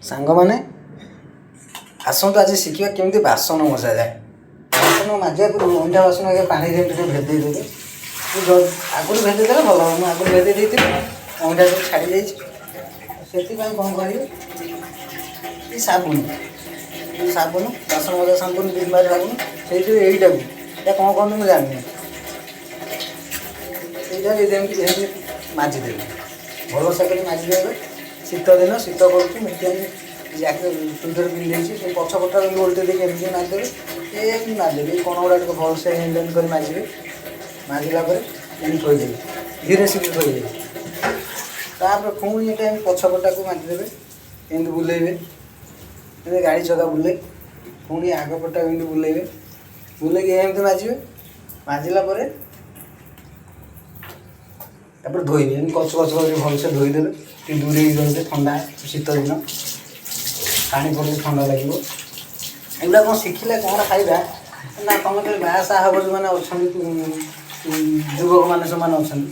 ସାଙ୍ଗମାନେ ଆସନ୍ତୁ ଆଜି ଶିଖିବା କେମିତି ବାସନ ମଜାଯାଏ। ବାସନ ମାଜିବା ପୂର୍ବରୁ ଅଇଁଠା ବାସନ ଆଗେ ପାଣିରେ ଟିକେ ଭେଦେଇ ଦେବେ। ଆଗରୁ ଭେଦେଇ ଦେଲେ ଭଲ ହେବ। ମୁଁ ଆଗରୁ ଭେଦେଇ ଦେଇଥିଲି, ଅଇଁଠା ସବୁ ଛାଡ଼ି ଯାଇଛି। ସେଥିପାଇଁ କ'ଣ କରିବେ, ଏ ସାବୁନ ବାସନ ମଜା ସାବୁନ, ବିମ୍ ବାର୍ ସାବୁନ, ସେଇଥିରେ ଏଇଟାକୁ ଏଇଟା କ'ଣ କହନ୍ତି ମୁଁ ଜାଣିନି, ସେଇଟା ଏମିତି ମାଜିଦେବେ। ଭଲସେ କରି ମାଜିଦେବେ। ଶୀତ ଦିନ, ଶୀତ କରୁଛୁ, ମିଡ଼ିଆରେ ଜ୍ୟାକେଟ୍ ସୁଇଟର୍ ପିନ୍ଧି ଦେଇଛି, ପଛପଟା ଓଲଟେଇ ଦେଇକି ଏମିତି ମାରିଦେବେ। ଏମିତି ମାରିଦେବେ, କ'ଣ ଗୁଡ଼ା ଟିକେ ଭଲସେ ହ୍ୟାଣ୍ଡେଲ୍ କରି ମାଜିବେ। ମାଜିଲା ପରେ ଏମିତି ଥୋଇଦେବେ, ଧୀରେ ଶୀଘ୍ର ଥୋଇଦେବେ। ତାପରେ ପୁଣି ଏଇଟା ଏମିତି ପଛପଟାକୁ ମାଜିଦେବେ, ଏମିତି ବୁଲେଇବେ, ଏମିତି ଗାଡ଼ି ଚକା ବୁଲେ। ପୁଣି ଆଗ ପଟା ଏମିତି ବୁଲେଇବେ, ବୁଲେଇକି ଏମିତି ମାଜିବେ। ମାଜିଲା ପରେ ତାପରେ ଧୋଇବେ, ଏମିତି କଚ କରି ଭଲସେ ଧୋଇଦେବେ। ଟିକେ ଦୂରେଇକି ରହିବେ, ଥଣ୍ଡା ଶୀତ ଦିନ ପାଣି ପଡ଼ିଲେ ଥଣ୍ଡା ଲାଗିବ। ଏଗୁଡ଼ା କ'ଣ ଶିଖିଲେ କ'ଣ ଫାଇଦା ନା, ତୁମେ ତ ବାହାସାହା ହେବ ଯେଉଁମାନେ ଅଛନ୍ତି, ଯୁବକମାନେ ସେମାନେ ଅଛନ୍ତି,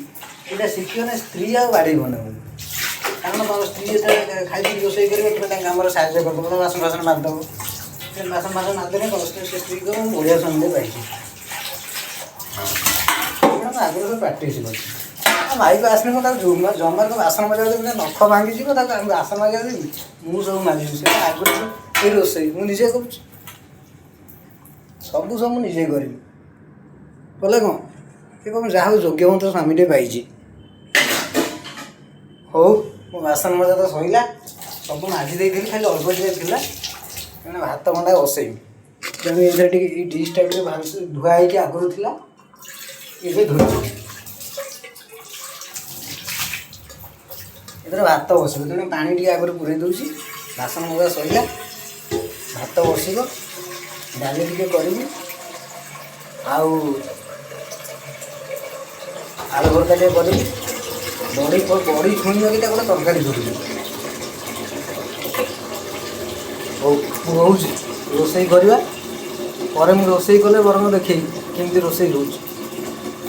ଏଇଟା ଶିଖିଗଲେ ସ୍ତ୍ରୀ ଆଉ ବାଡ଼େଇବନି। କାରଣ ତୁମ ସ୍ତ୍ରୀ ଯେତେବେଳେ ଖାଇକି ରୋଷେଇ କରିବ, ତୁମେ ତାଙ୍କ କାମରେ ସାହାଯ୍ୟ କରିଦେବ, ବାସନ ଫାସନ ମାରିଦେବ। ବାସନ ଫାସନ ମାରିଦେଲେ ସେ ସ୍ତ୍ରୀ କହିବ ମୁଁ ବଢ଼ିଆ ସ୍ୱାମୀଟେ ପାଇଛି। ମୁଁ ଆଗରୁ ସବୁ ପ୍ରାକ୍ଟିସ୍ କରିଛି। ଭାଇକୁ ଆସିଲେ ମୁଁ ତାକୁ ଜମାରୁ ବାସନ ମାଜିବାକୁ ଦେବି, ନଖ ଭାଙ୍ଗିଯିବ, ତାକୁ ବାସନ ମାଜିବାକୁ ଦେବି, ମୁଁ ସବୁ ମାଜିବି। ସେ ଆଗରୁ ଏଇ ରୋଷେଇ ମୁଁ ନିଜେ କରୁଛି, ସବୁ ମୁଁ ନିଜେ କରିବି। କଲେ କ'ଣ ସେ କ'ଣ ଯାହା ହଉ ଯୋଗ୍ୟବନ୍ତ ସ୍ୱାମୀଟେ ପାଇଛି। ହଉ, ମୋ ବାସନ ମଜା ତ ସରିଲା, ସବୁ ମାଜି ଦେଇଥିଲି, ଖାଲି ଅଳ୍ପ ଟିକେ ଥିଲା। ମାନେ ଭାତ ଗଣ୍ଡା ବସେଇବି, ତେଣୁ ଏଇଥିରେ ଟିକେ ଏଇ ଡିସ୍ଟା ଟିକେ ଭଲସେ ଧୁଆ ହେଇକି ଆଗରୁ ଥିଲା, ଏବେ ଧୋଇଛି। ଏଥିରେ ଭାତ ବସିବ, ତେଣୁ ପାଣି ଟିକେ ଆଗରୁ ପୁରେଇ ଦେଉଛି। ବାସନ ମଜା ସରିଲା, ଭାତ ବସିବ, ଡାଲି ଟିକେ କରିବି, ଆଉ ଆଳୁ ଭର୍ତ୍ତା ଟିକେ କରିବି, ବଡ଼ି ଛୁଇଁ ନକିଟା ଗୋଟେ ତରକାରୀ କରିବି। ହଉ, ମୁଁ ରହୁଛି, ରୋଷେଇ କରିବା। ପରେ ମୁଁ ରୋଷେଇ କଲେ ବରଂ ଦେଖେଇବି କେମିତି ରୋଷେଇ ହେଉଛି।